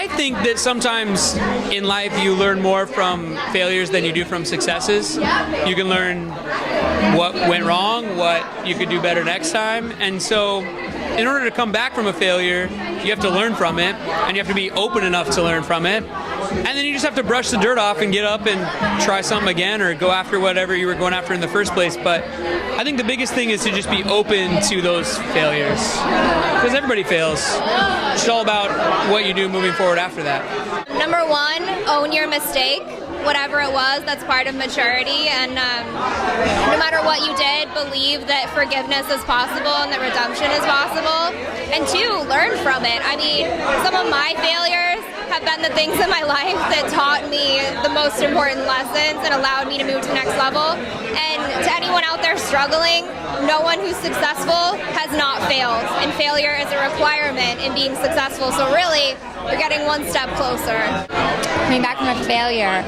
I think that sometimes in life you learn more from failures than you do from successes. You can learn what went wrong, what you could do better next time. And so in order to come back from a failure, you have to learn from it, and you have to be open enough to learn from it. And then you just have to brush the dirt off and get up and try something again, or go after whatever you were going after in the first place. But I think the biggest thing is to just be open to those failures, because everybody fails. It's all about what you do moving forward after that. Number one, own your mistake. Whatever it was, that's part of maturity, and no matter what you did, believe that forgiveness is possible and that redemption is possible. And two, learn from it. I mean, some of my failures have been the things in my life that taught me the most important lessons and allowed me to move to the next level. And to anyone out there struggling, no one who's successful has not failed, and failure is a requirement in being successful. So really, you're getting one step closer. Coming back from a failure.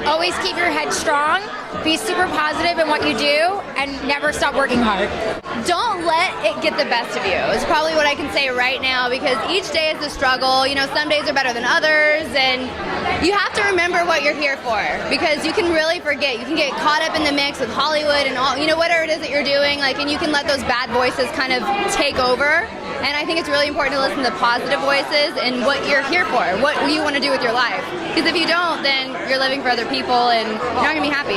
Always keep your head strong, be super positive in what you do, and never stop working hard. Don't let it get the best of you. It's probably what I can say right now, because each day is a struggle. You know, some days are better than others, and you have to remember what you're here for, because you can really forget. You can get caught up in the mix with Hollywood and all, you know, whatever it is that you're doing, like, and you can let those bad voices kind of take over. And I think it's really important to listen to positive voices and what you're here for, what you want to do with your life. Because if you don't, then you're living for other people and you're not going to be happy.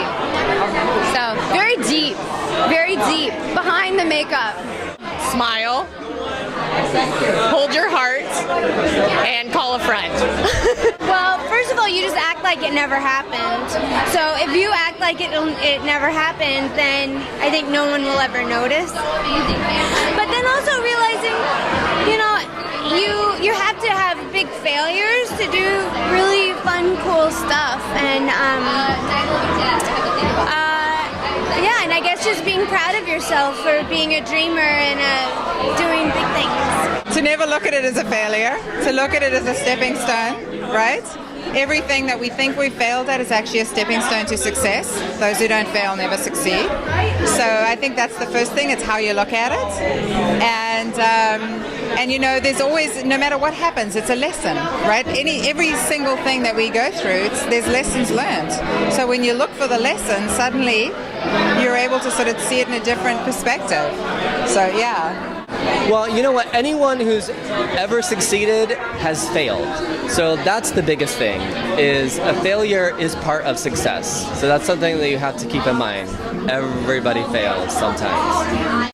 So, very deep, behind the makeup. Smile, hold your heart, and call a friend. Well, first of all, you just act like it never happened. So if you act like it never happened, then I think no one will ever notice. But then also realizing, you know, you have to have big failures to do really fun, cool stuff. And yeah, and I guess just being proud of yourself for being a dreamer and doing big things. To never look at it as a failure, to look at it as a stepping stone, right? Everything that we think we failed at is actually a stepping stone to success. Those who don't fail never succeed. So I think that's the first thing, it's how you look at it. And you know, there's always, no matter what happens, it's a lesson, right? Every single thing that we go through, there's lessons learned. So when you look for the lesson, suddenly you're able to sort of see it in a different perspective. So yeah. Well, you know what? Anyone who's ever succeeded has failed. So that's the biggest thing, is a failure is part of success. So that's something that you have to keep in mind. Everybody fails sometimes.